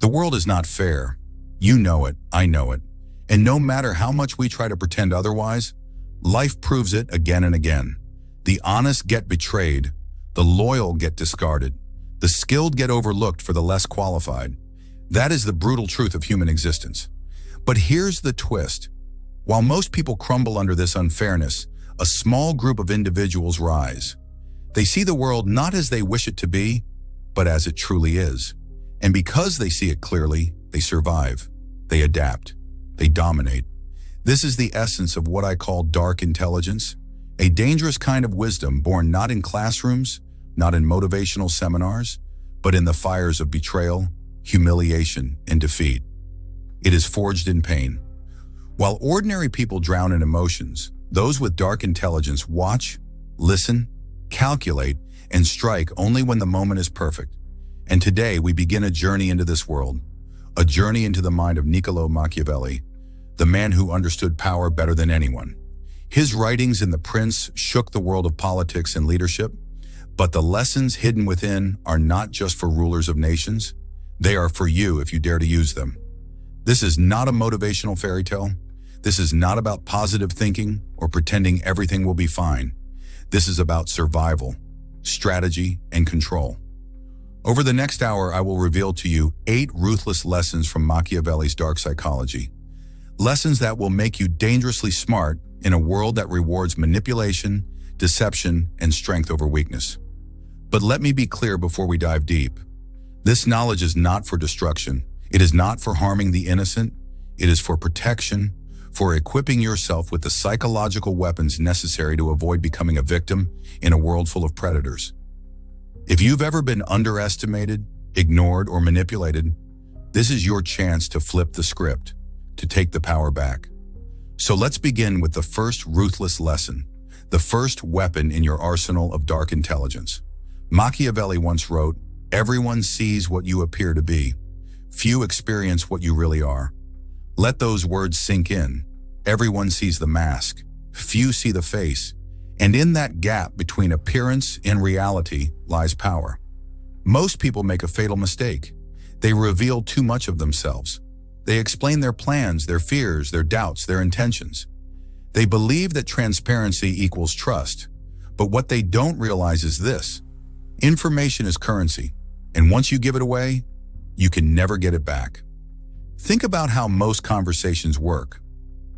The world is not fair. You know it, I know it. And no matter how much we try to pretend otherwise, life proves it again and again. The honest get betrayed, the loyal get discarded, the skilled get overlooked for the less qualified. That is the brutal truth of human existence. But here's the twist. While most people crumble under this unfairness, a small group of individuals rise. They see the world not as they wish it to be, but as it truly is. And because they see it clearly, they survive, they adapt, they dominate. This is the essence of what I call dark intelligence, a dangerous kind of wisdom born not in classrooms, not in motivational seminars, but in the fires of betrayal, humiliation, and defeat. It is forged in pain. While ordinary people drown in emotions, those with dark intelligence watch, listen, calculate, and strike only when the moment is perfect. And today we begin a journey into this world, a journey into the mind of Niccolò Machiavelli, the man who understood power better than anyone. His writings in The Prince shook the world of politics and leadership, but the lessons hidden within are not just for rulers of nations. They are for you if you dare to use them. This is not a motivational fairy tale. This is not about positive thinking or pretending everything will be fine. This is about survival, strategy, and control. Over the next hour, I will reveal to you 8 ruthless lessons from Machiavelli's dark psychology. Lessons that will make you dangerously smart in a world that rewards manipulation, deception, and strength over weakness. But let me be clear before we dive deep. This knowledge is not for destruction. It is not for harming the innocent. It is for protection, for equipping yourself with the psychological weapons necessary to avoid becoming a victim in a world full of predators. If you've ever been underestimated, ignored, or manipulated, this is your chance to flip the script, to take the power back. So let's begin with the first ruthless lesson, the first weapon in your arsenal of dark intelligence. Machiavelli once wrote, "Everyone sees what you appear to be. Few experience what you really are." Let those words sink in. Everyone sees the mask. Few see the face. And in that gap between appearance and reality lies power. Most people make a fatal mistake. They reveal too much of themselves. They explain their plans, their fears, their doubts, their intentions. They believe that transparency equals trust. But what they don't realize is this: information is currency, and once you give it away, you can never get it back. Think about how most conversations work.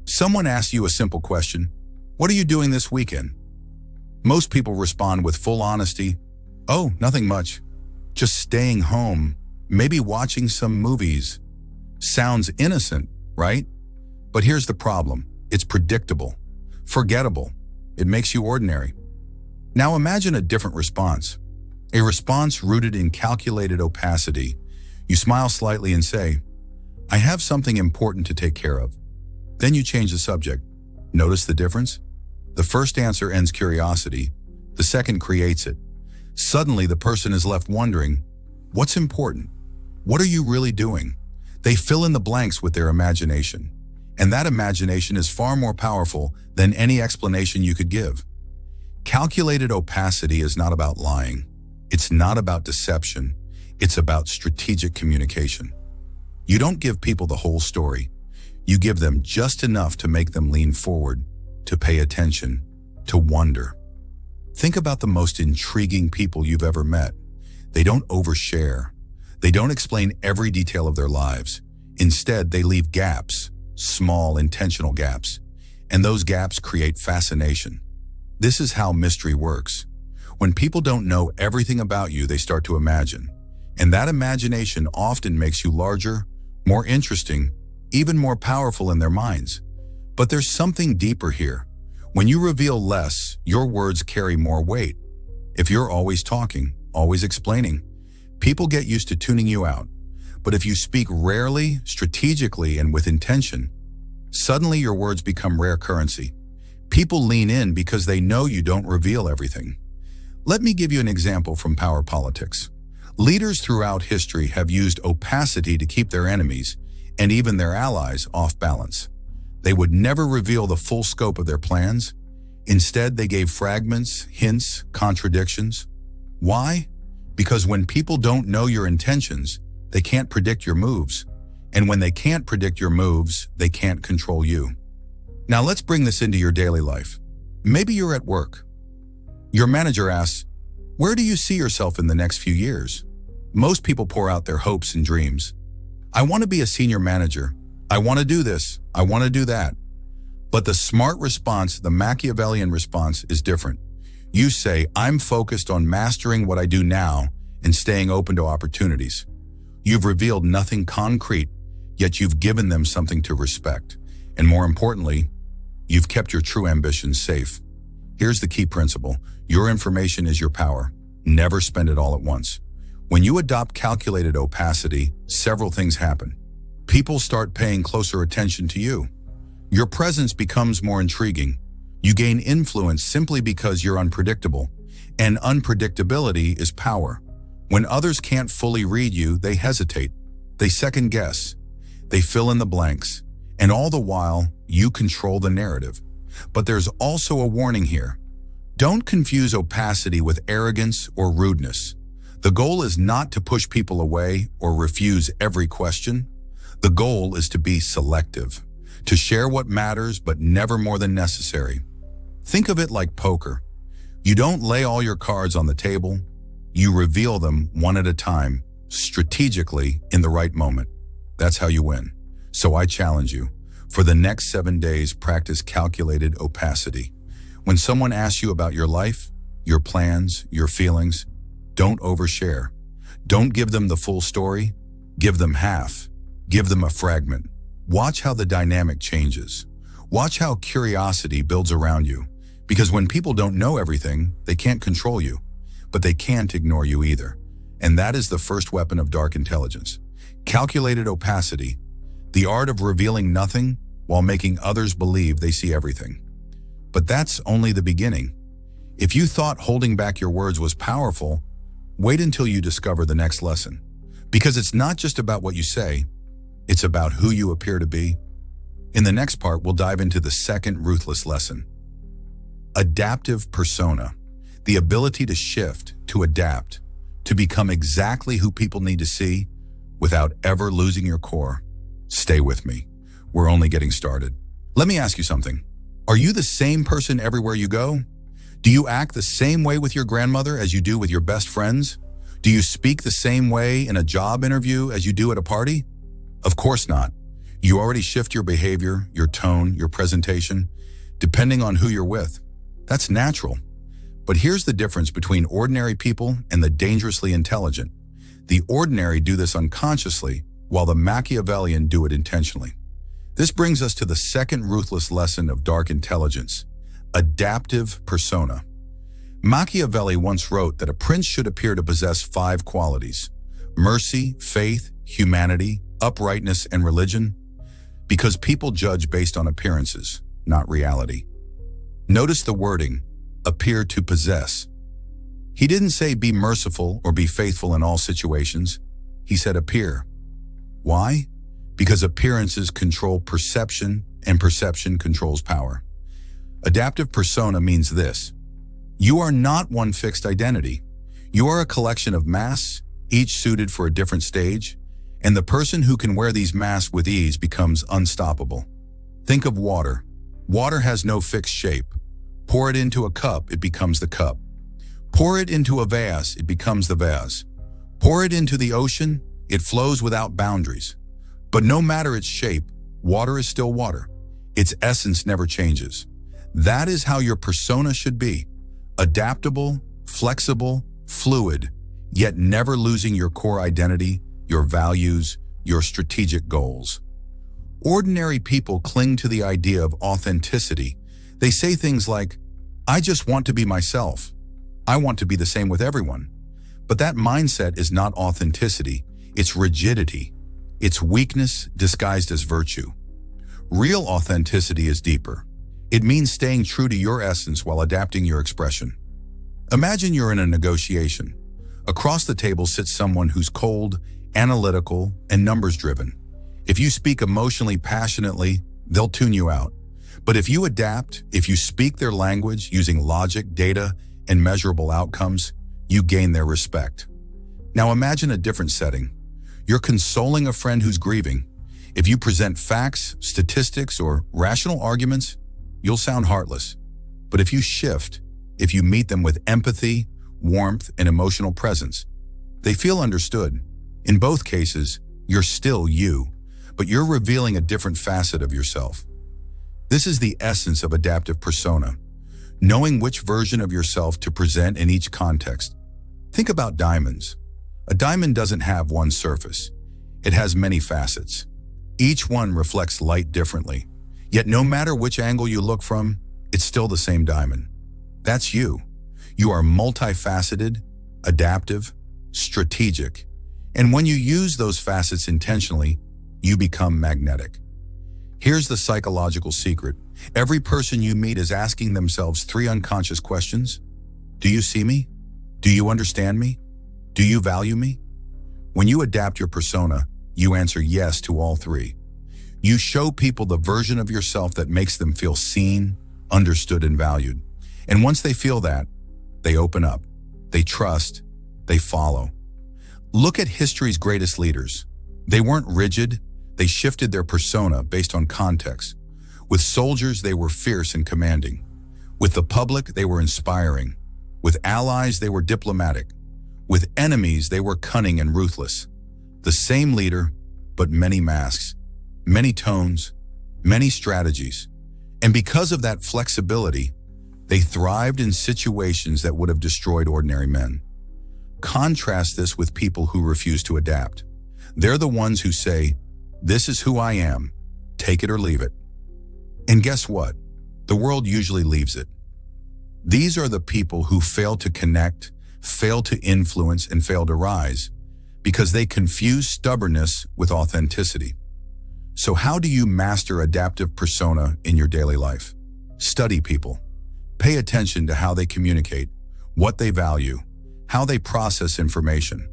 Someone asks you a simple question, "What are you doing this weekend?" Most people respond with full honesty, "Oh, nothing much. Just staying home, maybe watching some movies." Sounds innocent, right? But here's the problem. It's predictable, forgettable. It makes you ordinary. Now imagine a different response. A response rooted in calculated opacity. You smile slightly and say, "I have something important to take care of." Then you change the subject. Notice the difference? The first answer ends curiosity. The second creates it. Suddenly, the person is left wondering, what's important? What are you really doing? They fill in the blanks with their imagination. And that imagination is far more powerful than any explanation you could give. Calculated opacity is not about lying. It's not about deception. It's about strategic communication. You don't give people the whole story. You give them just enough to make them lean forward, to pay attention, to wonder. Think about the most intriguing people you've ever met. They don't overshare. They don't explain every detail of their lives. Instead, they leave gaps, small, intentional gaps. And those gaps create fascination. This is how mystery works. When people don't know everything about you, they start to imagine. And that imagination often makes you larger, more interesting, even more powerful in their minds. But there's something deeper here. When you reveal less, your words carry more weight. If you're always talking, always explaining, people get used to tuning you out. But if you speak rarely, strategically, and with intention, suddenly your words become rare currency. People lean in because they know you don't reveal everything. Let me give you an example from power politics. Leaders throughout history have used opacity to keep their enemies, and even their allies, off balance. They would never reveal the full scope of their plans. Instead, they gave fragments, hints, contradictions. Why? Because when people don't know your intentions, They can't predict your moves. And when they can't predict your moves, they can't control you. Now let's bring this into your daily life. Maybe you're at work. Your manager asks, "Where do you see yourself in the next few years?" Most people pour out their hopes and dreams. "I want to be a senior manager. I want to do this. I want to do that." But the smart response, the Machiavellian response, is different. You say, "I'm focused on mastering what I do now and staying open to opportunities." You've revealed nothing concrete, yet you've given them something to respect. And more importantly, you've kept your true ambitions safe. Here's the key principle. Your information is your power. Never spend it all at once. When you adopt calculated opacity, several things happen. People start paying closer attention to you. Your presence becomes more intriguing. You gain influence simply because you're unpredictable. And unpredictability is power. When others can't fully read you, they hesitate. They second guess. They fill in the blanks. And all the while, you control the narrative. But there's also a warning here. Don't confuse opacity with arrogance or rudeness. The goal is not to push people away or refuse every question. The goal is to be selective, to share what matters but never more than necessary. Think of it like poker. You don't lay all your cards on the table. You reveal them one at a time, strategically in the right moment. That's how you win. So I challenge you. For the next 7 days, practice calculated opacity. When someone asks you about your life, your plans, your feelings, don't overshare. Don't give them the full story. Give them half. Give them a fragment. Watch how the dynamic changes. Watch how curiosity builds around you. Because when people don't know everything, they can't control you. But they can't ignore you either. And that is the first weapon of dark intelligence. Calculated opacity. The art of revealing nothing while making others believe they see everything. But that's only the beginning. If you thought holding back your words was powerful, wait until you discover the next lesson. Because it's not just about what you say, it's about who you appear to be. In the next part, we'll dive into the second ruthless lesson. Adaptive persona. The ability to shift, to adapt, to become exactly who people need to see without ever losing your core. Stay with me. We're only getting started. Let me ask you something. Are you the same person everywhere you go? Do you act the same way with your grandmother as you do with your best friends? Do you speak the same way in a job interview as you do at a party? Of course not. You already shift your behavior, your tone, your presentation, depending on who you're with. That's natural. But here's the difference between ordinary people and the dangerously intelligent. The ordinary do this unconsciously, while the Machiavellian do it intentionally. This brings us to the second ruthless lesson of dark intelligence, adaptive persona. Machiavelli once wrote that a prince should appear to possess 5 qualities: mercy, faith, humanity, uprightness, and religion, because people judge based on appearances, not reality. Notice the wording, appear to possess. He didn't say be merciful or be faithful in all situations. He said appear. Why? Because appearances control perception, and perception controls power. Adaptive persona means this. You are not one fixed identity. You are a collection of masks, each suited for a different stage, and the person who can wear these masks with ease becomes unstoppable. Think of water. Water has no fixed shape. Pour it into a cup, it becomes the cup. Pour it into a vase, it becomes the vase. Pour it into the ocean, it flows without boundaries. But no matter its shape, water is still water. Its essence never changes. That is how your persona should be. Adaptable, flexible, fluid, yet never losing your core identity, your values, your strategic goals. Ordinary people cling to the idea of authenticity. They say things like, I just want to be myself. I want to be the same with everyone. But that mindset is not authenticity, it's rigidity. It's weakness disguised as virtue. Real authenticity is deeper. It means staying true to your essence while adapting your expression. Imagine you're in a negotiation. Across the table sits someone who's cold, analytical, and numbers-driven. If you speak emotionally passionately, they'll tune you out. But if you adapt, if you speak their language using logic, data, and measurable outcomes, you gain their respect. Now imagine a different setting. You're consoling a friend who's grieving. If you present facts, statistics, or rational arguments, you'll sound heartless. But if you shift, if you meet them with empathy, warmth, and emotional presence, they feel understood. In both cases, you're still you, but you're revealing a different facet of yourself. This is the essence of adaptive persona, knowing which version of yourself to present in each context. Think about diamonds. A diamond doesn't have one surface. It has many facets. Each one reflects light differently. Yet no matter which angle you look from, it's still the same diamond. That's you. You are multifaceted, adaptive, strategic. And when you use those facets intentionally, you become magnetic. Here's the psychological secret. Every person you meet is asking themselves 3 unconscious questions. Do you see me? Do you understand me? Do you value me? When you adapt your persona, you answer yes to all 3. You show people the version of yourself that makes them feel seen, understood, and valued. And once they feel that, they open up, they trust, they follow. Look at history's greatest leaders. They weren't rigid, they shifted their persona based on context. With soldiers, they were fierce and commanding. With the public, they were inspiring. With allies, they were diplomatic. With enemies, they were cunning and ruthless. The same leader, but many masks, many tones, many strategies. And because of that flexibility, they thrived in situations that would have destroyed ordinary men. Contrast this with people who refuse to adapt. They're the ones who say, "This is who I am, take it or leave it." And guess what? The world usually leaves it. These are the people who fail to connect, fail to influence, and fail to rise because they confuse stubbornness with authenticity. So how do you master adaptive persona in your daily life? Study people. Pay attention to how they communicate, what they value, how they process information.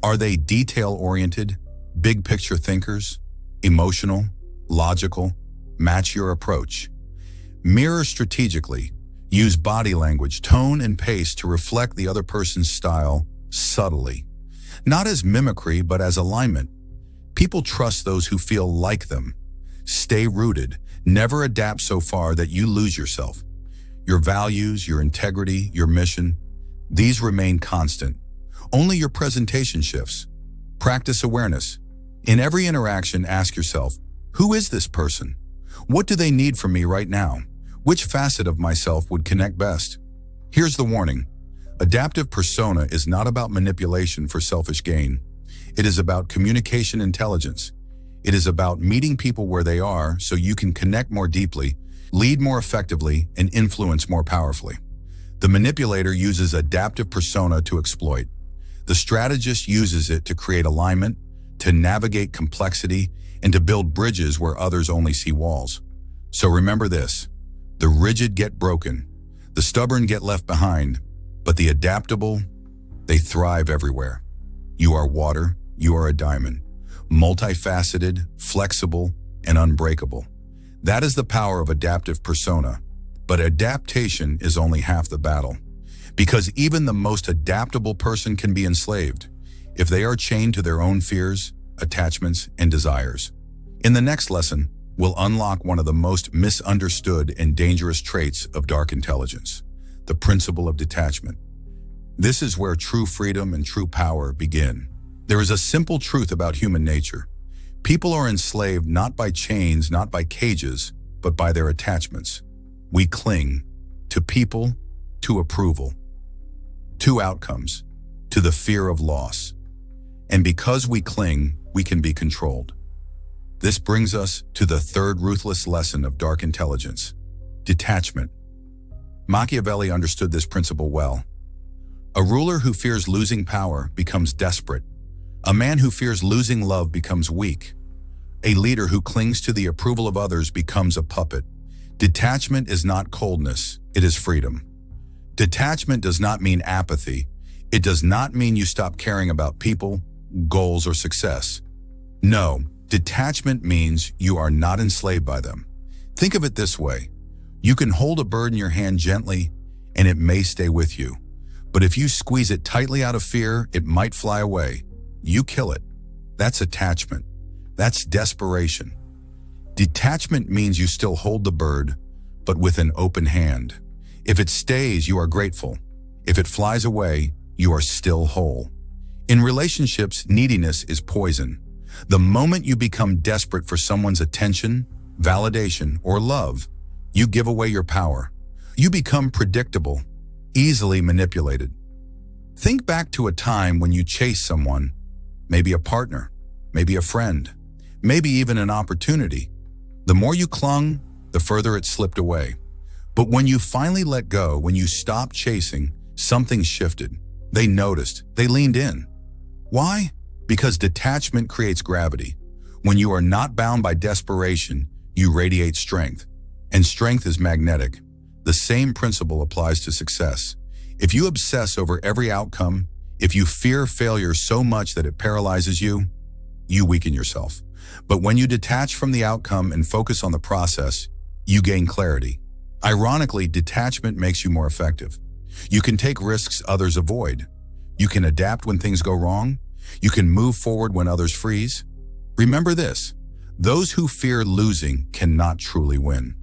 Are they detail-oriented, big-picture thinkers, emotional, logical? Match your approach. Mirror strategically. Use body language, tone, and pace to reflect the other person's style subtly. Not as mimicry, but as alignment. People trust those who feel like them. Stay rooted. Never adapt so far that you lose yourself. Your values, your integrity, your mission, these remain constant. Only your presentation shifts. Practice awareness. In every interaction, ask yourself, who is this person? What do they need from me right now? Which facet of myself would connect best? Here's the warning. Adaptive persona is not about manipulation for selfish gain. It is about communication intelligence. It is about meeting people where they are so you can connect more deeply, lead more effectively, and influence more powerfully. The manipulator uses adaptive persona to exploit. The strategist uses it to create alignment, to navigate complexity, and to build bridges where others only see walls. So remember this, the rigid get broken, the stubborn get left behind, but the adaptable, they thrive everywhere. You are water, you are a diamond, multifaceted, flexible, and unbreakable. That is the power of adaptive persona, but adaptation is only half the battle. Because even the most adaptable person can be enslaved if they are chained to their own fears, attachments, and desires. In the next lesson, we'll unlock one of the most misunderstood and dangerous traits of dark intelligence, the principle of detachment. This is where true freedom and true power begin. There is a simple truth about human nature. People are enslaved not by chains, not by cages, but by their attachments. We cling to people, to approval, to outcomes, to the fear of loss. And because we cling, we can be controlled. This brings us to the third ruthless lesson of dark intelligence, detachment. Machiavelli understood this principle well. A ruler who fears losing power becomes desperate. A man who fears losing love becomes weak. A leader who clings to the approval of others becomes a puppet. Detachment is not coldness, it is freedom. Detachment does not mean apathy. It does not mean you stop caring about people, goals, or success. No, detachment means you are not enslaved by them. Think of it this way. You can hold a bird in your hand gently, and it may stay with you. But if you squeeze it tightly out of fear, it might fly away. You kill it. That's attachment. That's desperation. Detachment means you still hold the bird, but with an open hand. If it stays, you are grateful. If it flies away, you are still whole. In relationships, neediness is poison. The moment you become desperate for someone's attention, validation, or love, you give away your power. You become predictable, easily manipulated. Think back to a time when you chased someone, maybe a partner, maybe a friend, maybe even an opportunity. The more you clung, the further it slipped away. But when you finally let go, when you stopped chasing, something shifted. They noticed, they leaned in. Why? Because detachment creates gravity. When you are not bound by desperation, you radiate strength. And strength is magnetic. The same principle applies to success. If you obsess over every outcome, if you fear failure so much that it paralyzes you, you weaken yourself. But when you detach from the outcome and focus on the process, you gain clarity. Ironically, detachment makes you more effective. You can take risks others avoid. You can adapt when things go wrong. You can move forward when others freeze. Remember this, those who fear losing cannot truly win.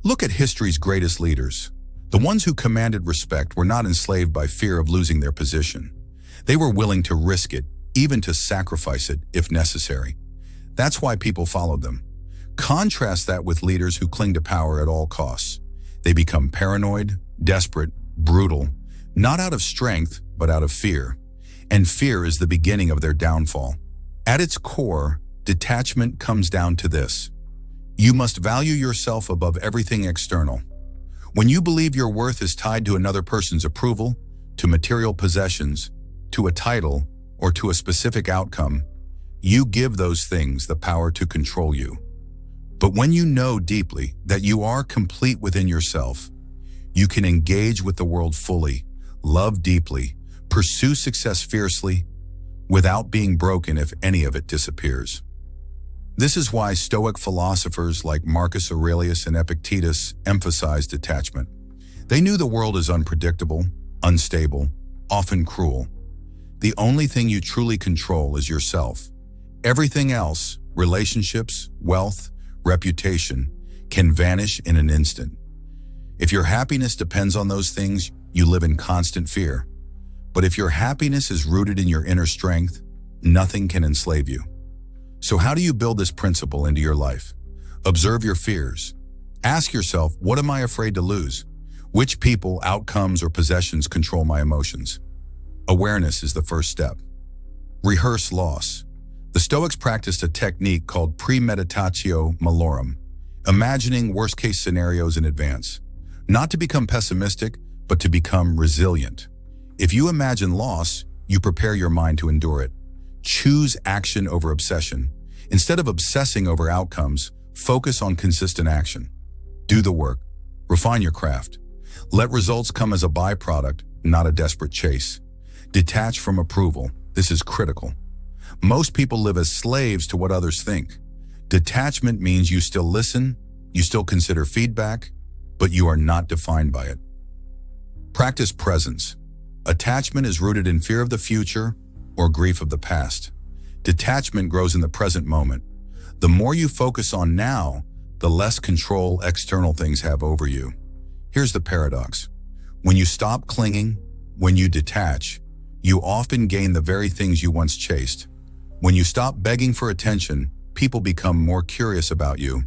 Look at history's greatest leaders. The ones who commanded respect were not enslaved by fear of losing their position. They were willing to risk it, even to sacrifice it if necessary. That's why people followed them. Contrast that with leaders who cling to power at all costs. They become paranoid, desperate, brutal, not out of strength, but out of fear. And fear is the beginning of their downfall. At its core, detachment comes down to this. You must value yourself above everything external. When you believe your worth is tied to another person's approval, to material possessions, to a title, or to a specific outcome, you give those things the power to control you. But when you know deeply that you are complete within yourself, you can engage with the world fully, love deeply, pursue success fiercely, without being broken if any of it disappears. This is why Stoic philosophers like Marcus Aurelius and Epictetus emphasized detachment. They knew the world is unpredictable, unstable, often cruel. The only thing you truly control is yourself. Everything else, relationships, wealth, reputation, can vanish in an instant. If your happiness depends on those things, you live in constant fear. But if your happiness is rooted in your inner strength, nothing can enslave you. So how do you build this principle into your life? Observe your fears. Ask yourself, what am I afraid to lose? Which people, outcomes, or possessions control my emotions? Awareness is the first step. Rehearse loss. The Stoics practiced a technique called premeditatio malorum, imagining worst-case scenarios in advance. Not to become pessimistic, but to become resilient. If you imagine loss, you prepare your mind to endure it. Choose action over obsession. Instead of obsessing over outcomes, focus on consistent action. Do the work. Refine your craft. Let results come as a byproduct, not a desperate chase. Detach from approval. This is critical. Most people live as slaves to what others think. Detachment means you still listen, you still consider feedback, but you are not defined by it. Practice presence. Attachment is rooted in fear of the future or grief of the past. Detachment grows in the present moment. The more you focus on now, the less control external things have over you. Here's the paradox. When you stop clinging, when you detach, you often gain the very things you once chased. When you stop begging for attention, people become more curious about you.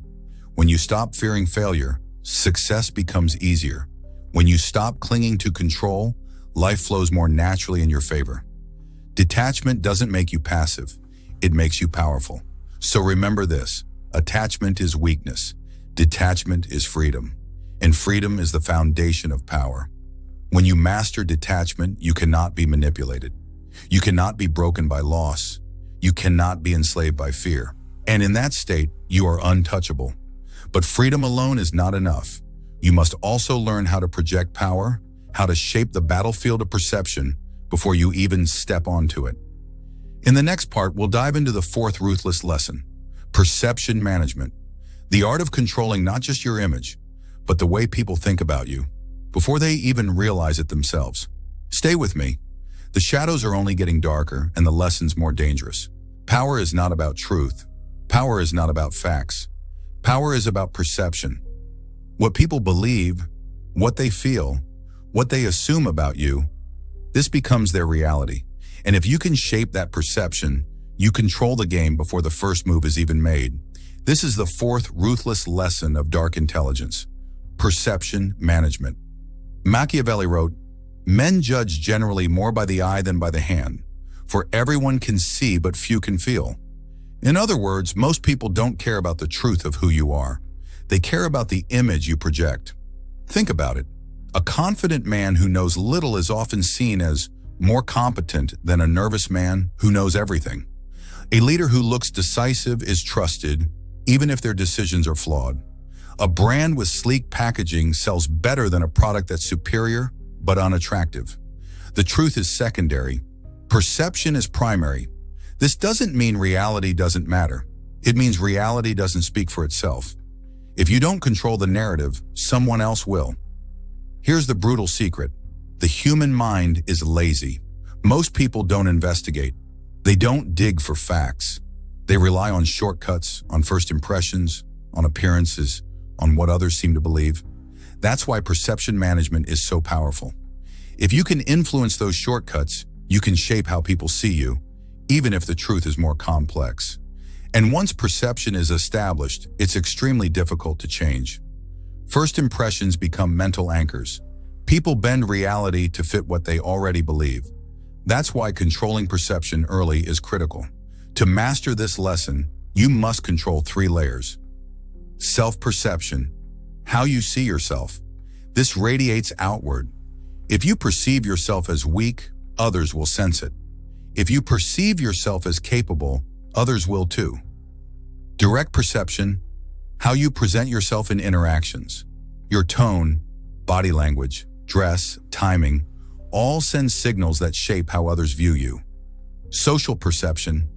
When you stop fearing failure, success becomes easier. When you stop clinging to control, life flows more naturally in your favor. Detachment doesn't make you passive. It makes you powerful. So remember this, attachment is weakness. Detachment is freedom. And freedom is the foundation of power. When you master detachment, you cannot be manipulated. You cannot be broken by loss. You cannot be enslaved by fear. And in that state, you are untouchable. But freedom alone is not enough. You must also learn how to project power, how to shape the battlefield of perception before you even step onto it. In the next part, we'll dive into the fourth ruthless lesson, perception management, the art of controlling not just your image, but the way people think about you, before they even realize it themselves. Stay with me. The shadows are only getting darker and the lessons more dangerous. Power is not about truth. Power is not about facts. Power is about perception. What people believe, what they feel, what they assume about you, this becomes their reality. And if you can shape that perception, you control the game before the first move is even made. This is the fourth ruthless lesson of dark intelligence: perception management. Machiavelli wrote, "Men judge generally more by the eye than by the hand, for everyone can see but few can feel." In other words, most people don't care about the truth of who you are. They care about the image you project. Think about it. A confident man who knows little is often seen as more competent than a nervous man who knows everything. A leader who looks decisive is trusted, even if their decisions are flawed. A brand with sleek packaging sells better than a product that's superior but unattractive. The truth is secondary. Perception is primary. This doesn't mean reality doesn't matter. It means reality doesn't speak for itself. If you don't control the narrative, someone else will. Here's the brutal secret. The human mind is lazy. Most people don't investigate. They don't dig for facts. They rely on shortcuts, on first impressions, on appearances, on what others seem to believe. That's why perception management is so powerful. If you can influence those shortcuts, you can shape how people see you, even if the truth is more complex. And once perception is established, it's extremely difficult to change. First impressions become mental anchors. People bend reality to fit what they already believe. That's why controlling perception early is critical. To master this lesson, you must control 3 layers. Self-perception, how you see yourself. This radiates outward. If you perceive yourself as weak, others will sense it. If you perceive yourself as capable, others will too. Direct perception, how you present yourself in interactions. Your tone, body language, dress, timing, all send signals that shape how others view you. Social perception,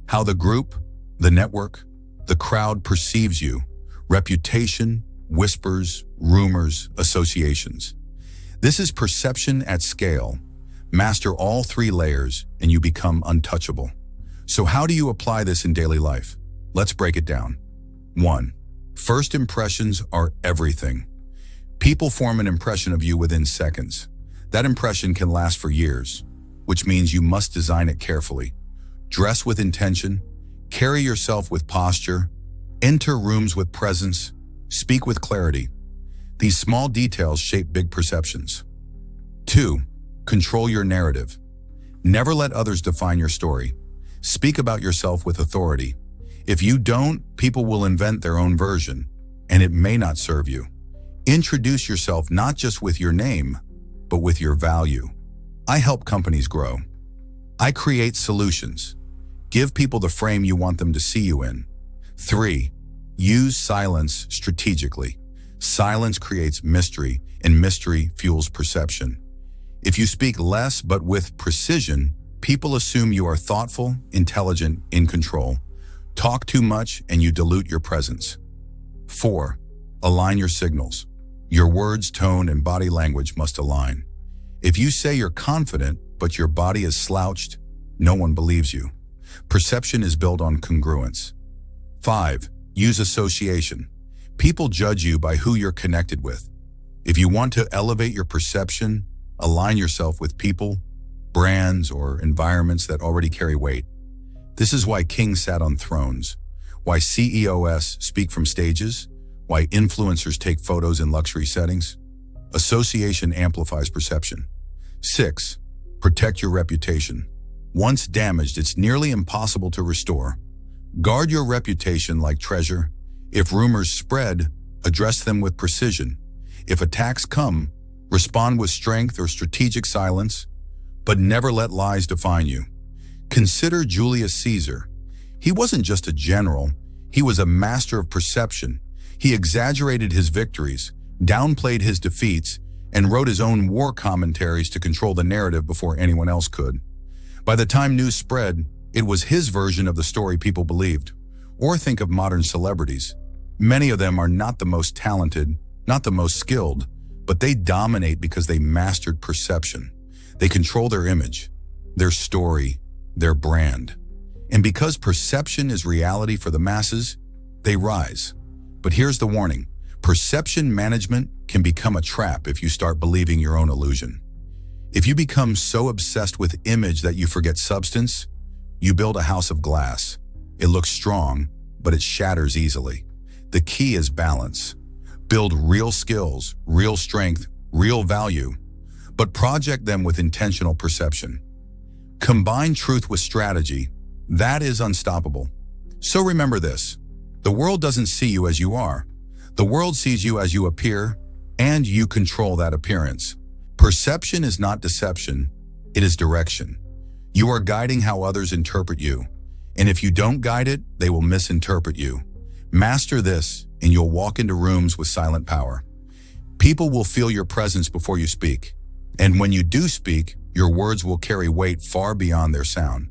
how the group, the network, the crowd perceives you. Reputation, whispers, rumors, associations. This is perception at scale. Master all 3 layers and you become untouchable. So how do you apply this in daily life? Let's break it down. 1. First impressions are everything. People form an impression of you within seconds. That impression can last for years, which means you must design it carefully. Dress with intention, carry yourself with posture, enter rooms with presence, speak with clarity. These small details shape big perceptions. 2. Control your narrative. Never let others define your story. Speak about yourself with authority. If you don't, people will invent their own version, and it may not serve you. Introduce yourself not just with your name, but with your value. I help companies grow. I create solutions. Give people the frame you want them to see you in. 3. Use silence strategically. Silence creates mystery, and mystery fuels perception. If you speak less but with precision, people assume you are thoughtful, intelligent, in control. Talk too much and you dilute your presence. 4. Align your signals. Your words, tone, and body language must align. If you say you're confident, but your body is slouched, no one believes you. Perception is built on congruence. 5. Use association. People judge you by who you're connected with. If you want to elevate your perception, align yourself with people, brands, or environments that already carry weight. This is why kings sat on thrones, why CEOs speak from stages, why influencers take photos in luxury settings. Association amplifies perception. 6. Protect your reputation. Once damaged, it's nearly impossible to restore. Guard your reputation like treasure. If rumors spread, address them with precision. If attacks come, respond with strength or strategic silence, but never let lies define you. Consider Julius Caesar. He wasn't just a general, he was a master of perception. He exaggerated his victories, downplayed his defeats, and wrote his own war commentaries to control the narrative before anyone else could. By the time news spread, it was his version of the story people believed. Or think of modern celebrities. Many of them are not the most talented, not the most skilled, but they dominate because they mastered perception. They control their image, their story, their brand. And because perception is reality for the masses, they rise. But here's the warning. Perception management can become a trap if you start believing your own illusion. If you become so obsessed with image that you forget substance, you build a house of glass. It looks strong, but it shatters easily. The key is balance. Build real skills, real strength, real value, but project them with intentional perception. Combine truth with strategy. That is unstoppable. So remember this. The world doesn't see you as you are. The world sees you as you appear, and you control that appearance. Perception is not deception, it is direction. You are guiding how others interpret you, and if you don't guide it, they will misinterpret you. Master this, and you'll walk into rooms with silent power. People will feel your presence before you speak, and when you do speak, your words will carry weight far beyond their sound.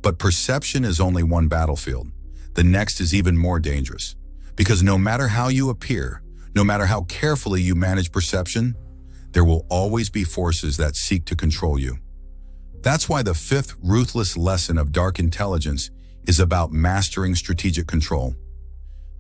But perception is only one battlefield. The next is even more dangerous, because no matter how you appear, no matter how carefully you manage perception, there will always be forces that seek to control you. That's why the fifth ruthless lesson of dark intelligence is about mastering strategic control.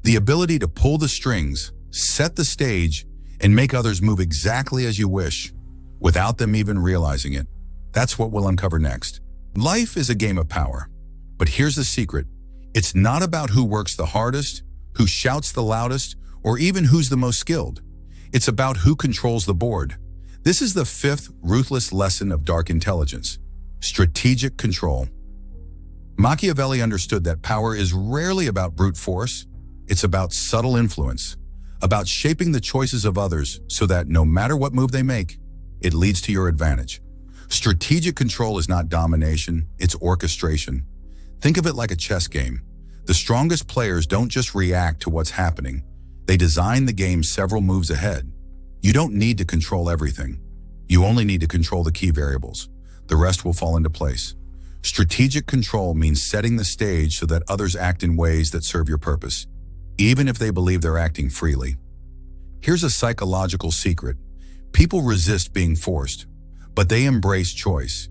The ability to pull the strings, set the stage, and make others move exactly as you wish, without them even realizing it. That's what we'll uncover next. Life is a game of power, but here's the secret. It's not about who works the hardest, who shouts the loudest, or even who's the most skilled. It's about who controls the board. This is the fifth ruthless lesson of dark intelligence: strategic control. Machiavelli understood that power is rarely about brute force. It's about subtle influence, about shaping the choices of others so that no matter what move they make, it leads to your advantage. Strategic control is not domination, it's orchestration. Think of it like a chess game. The strongest players don't just react to what's happening. They design the game several moves ahead. You don't need to control everything. You only need to control the key variables. The rest will fall into place. Strategic control means setting the stage so that others act in ways that serve your purpose, even if they believe they're acting freely. Here's a psychological secret. People resist being forced, but they embrace choice.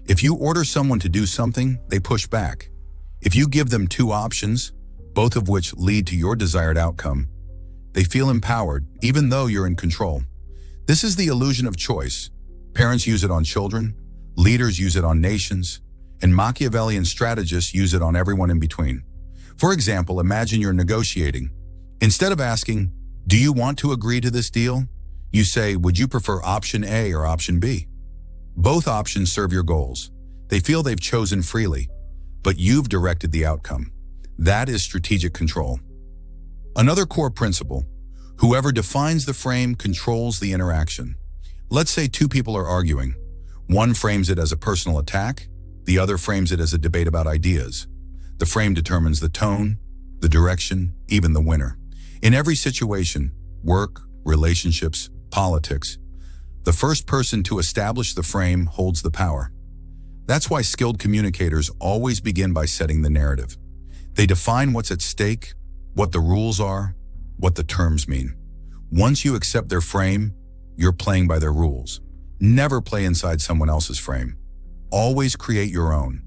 If you order someone to do something, they push back. If you give them two options, both of which lead to your desired outcome, they feel empowered, even though you're in control. This is the illusion of choice. Parents use it on children, leaders use it on nations, and Machiavellian strategists use it on everyone in between. For example, imagine you're negotiating. Instead of asking, "Do you want to agree to this deal?" you say, "Would you prefer option A or option B?" Both options serve your goals. They feel they've chosen freely, but you've directed the outcome. That is strategic control. Another core principle: whoever defines the frame controls the interaction. Let's say two people are arguing. One frames it as a personal attack, the other frames it as a debate about ideas. The frame determines the tone, the direction, even the winner. In every situation, work, relationships, politics, the first person to establish the frame holds the power. That's why skilled communicators always begin by setting the narrative. They define what's at stake, what the rules are, what the terms mean. Once you accept their frame, you're playing by their rules. Never play inside someone else's frame. Always create your own.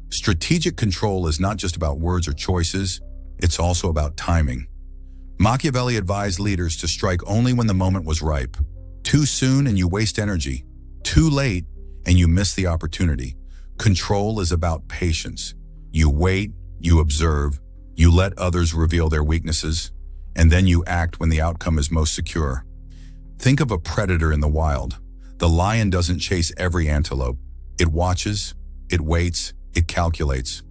Strategic control is not just about words or choices, it's also about timing. Machiavelli advised leaders to strike only when the moment was ripe. Too soon and you waste energy. Too late and you miss the opportunity. Control is about patience. You wait, you observe, you let others reveal their weaknesses, and then you act when the outcome is most secure. Think of a predator in the wild. The lion doesn't chase every antelope. It watches, it waits, it calculates.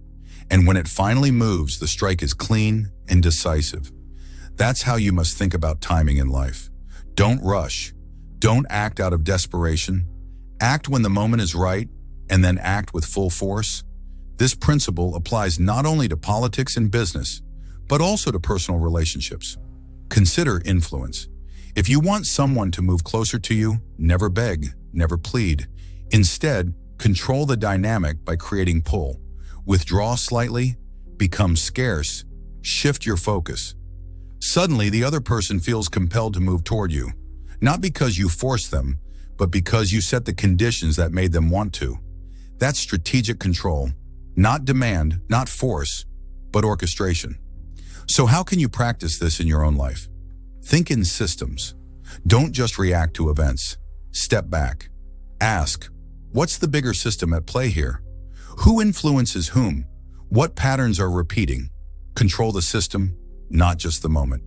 And when it finally moves, the strike is clean and decisive. That's how you must think about timing in life. Don't rush. Don't act out of desperation. Act when the moment is right, and then act with full force. This principle applies not only to politics and business, but also to personal relationships. Consider influence. If you want someone to move closer to you, never beg, never plead. Instead, control the dynamic by creating pull. Withdraw slightly, become scarce, shift your focus. Suddenly, the other person feels compelled to move toward you, not because you forced them, but because you set the conditions that made them want to. That's strategic control. Not demand, not force, but orchestration. So how can you practice this in your own life? Think in systems. Don't just react to events. Step back. Ask, what's the bigger system at play here? Who influences whom? What patterns are repeating? Control the system, not just the moment.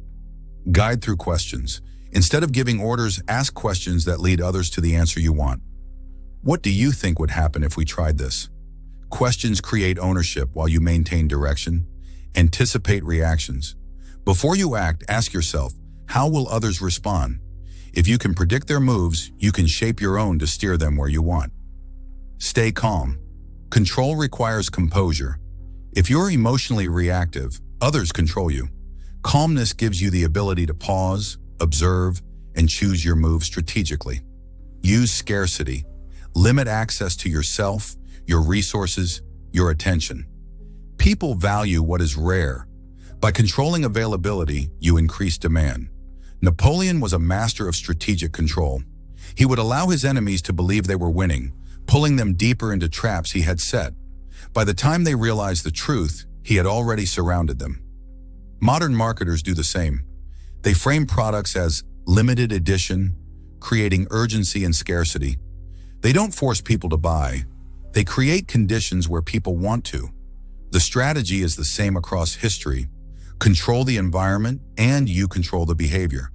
Guide through questions. Instead of giving orders, ask questions that lead others to the answer you want. What do you think would happen if we tried this? Questions create ownership while you maintain direction. Anticipate reactions. Before you act, ask yourself, how will others respond? If you can predict their moves, you can shape your own to steer them where you want. Stay calm. Control requires composure. If you're emotionally reactive, others control you. Calmness gives you the ability to pause, observe, and choose your moves strategically. Use scarcity. Limit access to yourself, your resources, your attention. People value what is rare. By controlling availability, you increase demand. Napoleon was a master of strategic control. He would allow his enemies to believe they were winning, pulling them deeper into traps he had set. By the time they realized the truth, he had already surrounded them. Modern marketers do the same. They frame products as limited edition, creating urgency and scarcity. They don't force people to buy. They create conditions where people want to. The strategy is the same across history. Control the environment and you control the behavior.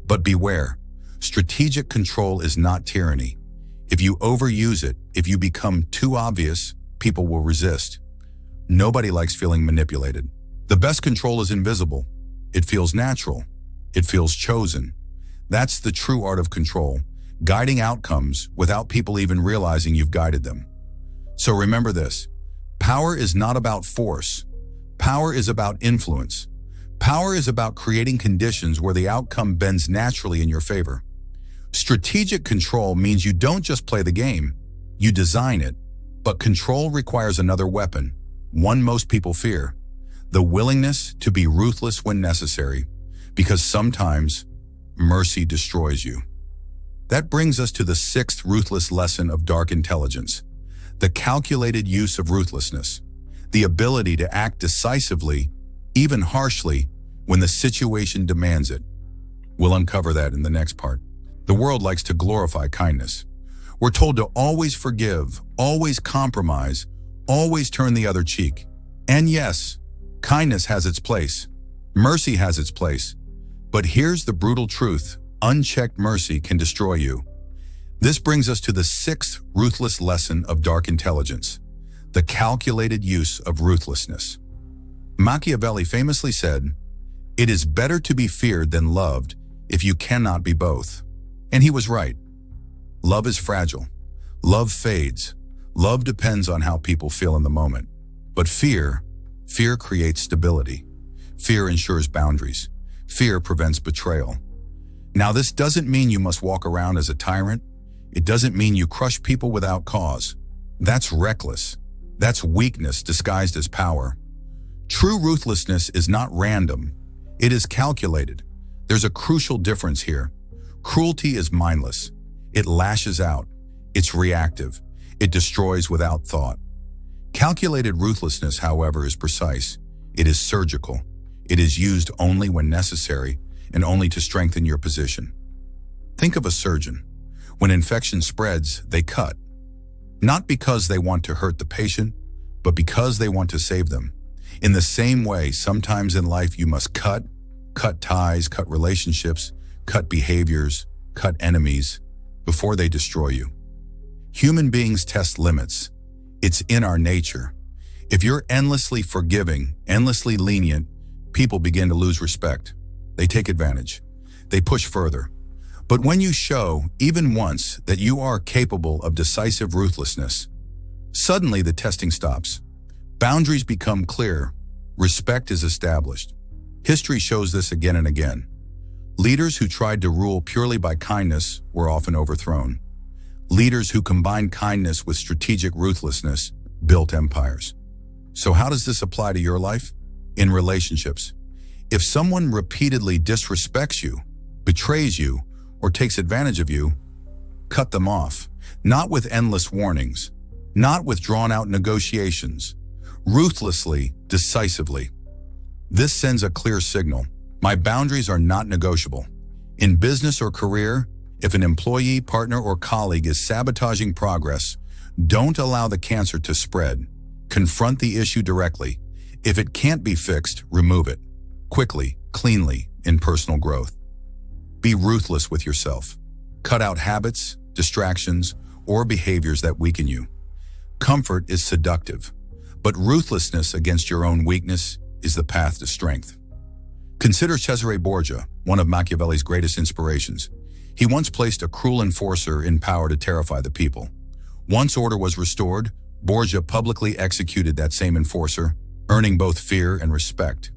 But beware, strategic control is not tyranny. If you overuse it, if you become too obvious, people will resist. Nobody likes feeling manipulated. The best control is invisible. It feels natural. It feels chosen. That's the true art of control, guiding outcomes without people even realizing you've guided them. So remember this, power is not about force. Power is about influence. Power is about creating conditions where the outcome bends naturally in your favor. Strategic control means you don't just play the game, you design it. But control requires another weapon, one most people fear, the willingness to be ruthless when necessary, because sometimes mercy destroys you. That brings us to the sixth ruthless lesson of dark intelligence, the calculated use of ruthlessness, the ability to act decisively, even harshly, when the situation demands it. We'll uncover that in the next part. The world likes to glorify kindness. We're told to always forgive, always compromise, always turn the other cheek. And yes, kindness has its place. Mercy has its place. But here's the brutal truth. Unchecked mercy can destroy you. This brings us to the sixth ruthless lesson of dark intelligence, the calculated use of ruthlessness. Machiavelli famously said, "It is better to be feared than loved if you cannot be both." And he was right. Love is fragile. Love fades. Love depends on how people feel in the moment. But fear creates stability. Fear ensures boundaries. Fear prevents betrayal. Now, this doesn't mean you must walk around as a tyrant. It doesn't mean you crush people without cause. That's reckless. That's weakness disguised as power. True ruthlessness is not random. It is calculated. There's a crucial difference here. Cruelty is mindless. It lashes out. It's reactive. It destroys without thought. Calculated ruthlessness, however, is precise. It is surgical. It is used only when necessary and only to strengthen your position. Think of a surgeon. When infection spreads, they cut. Not because they want to hurt the patient, but because they want to save them. In the same way, sometimes in life you must cut ties, cut relationships, cut behaviors, cut enemies, before they destroy you. Human beings test limits. It's in our nature. If you're endlessly forgiving, endlessly lenient, people begin to lose respect. They take advantage. They push further. But when you show, even once, that you are capable of decisive ruthlessness, suddenly the testing stops. Boundaries become clear. Respect is established. History shows this again and again. Leaders who tried to rule purely by kindness were often overthrown. Leaders who combined kindness with strategic ruthlessness built empires. So how does this apply to your life? In relationships. If someone repeatedly disrespects you, betrays you, or takes advantage of you, cut them off. Not with endless warnings, not with drawn-out negotiations. Ruthlessly, decisively. This sends a clear signal. My boundaries are not negotiable. In business or career, if an employee, partner, or colleague is sabotaging progress, don't allow the cancer to spread. Confront the issue directly. If it can't be fixed, remove it. Quickly, cleanly, in personal growth. Be ruthless with yourself. Cut out habits, distractions, or behaviors that weaken you. Comfort is seductive, but ruthlessness against your own weakness is the path to strength. Consider Cesare Borgia, one of Machiavelli's greatest inspirations. He once placed a cruel enforcer in power to terrify the people. Once order was restored, Borgia publicly executed that same enforcer, earning both fear and respect.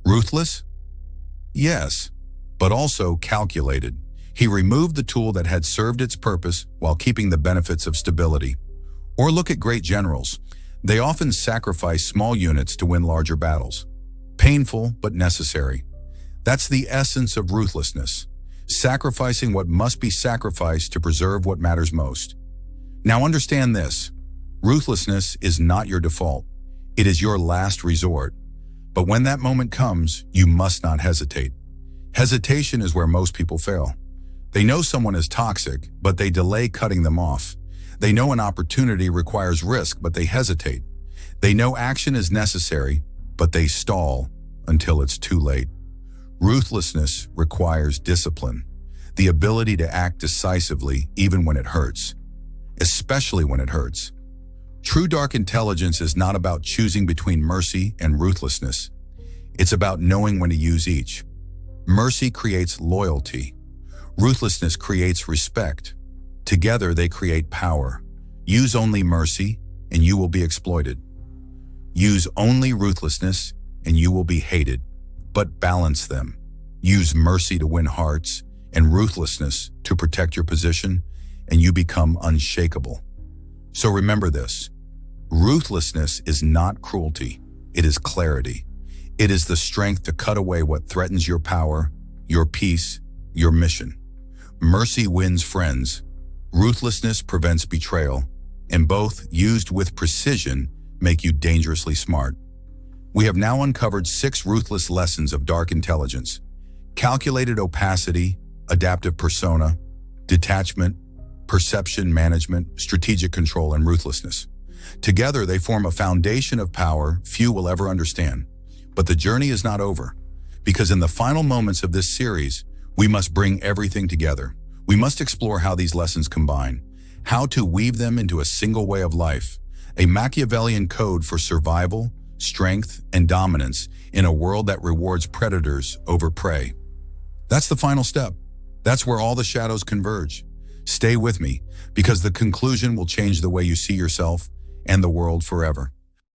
Ruthless? Yes, but also calculated. He removed the tool that had served its purpose while keeping the benefits of stability. Or look at great generals. They often sacrifice small units to win larger battles. Painful, but necessary. That's the essence of ruthlessness. Sacrificing what must be sacrificed to preserve what matters most. Now understand this. Ruthlessness is not your default. It is your last resort. But when that moment comes, you must not hesitate. Hesitation is where most people fail. They know someone is toxic, but they delay cutting them off. They know an opportunity requires risk, but they hesitate. They know action is necessary, but they stall until it's too late. Ruthlessness requires discipline, the ability to act decisively even when it hurts, especially when it hurts. True dark intelligence is not about choosing between mercy and ruthlessness. It's about knowing when to use each. Mercy creates loyalty. Ruthlessness creates respect. Together they create power. Use only mercy and you will be exploited. Use only ruthlessness and you will be hated. But balance them. Use mercy to win hearts and ruthlessness to protect your position, and you become unshakable. So remember this. Ruthlessness is not cruelty. It is clarity. It is the strength to cut away what threatens your power, your peace, your mission. Mercy wins friends. Ruthlessness prevents betrayal, and both, used with precision, make you dangerously smart. We have now uncovered 6 ruthless lessons of dark intelligence: calculated opacity, adaptive persona, detachment, perception management, strategic control, and ruthlessness. Together, they form a foundation of power few will ever understand. But the journey is not over, because in the final moments of this series, we must bring everything together. We must explore how these lessons combine, how to weave them into a single way of life, a Machiavellian code for survival, strength, and dominance in a world that rewards predators over prey. That's the final step. That's where all the shadows converge. Stay with me, because the conclusion will change the way you see yourself and the world forever.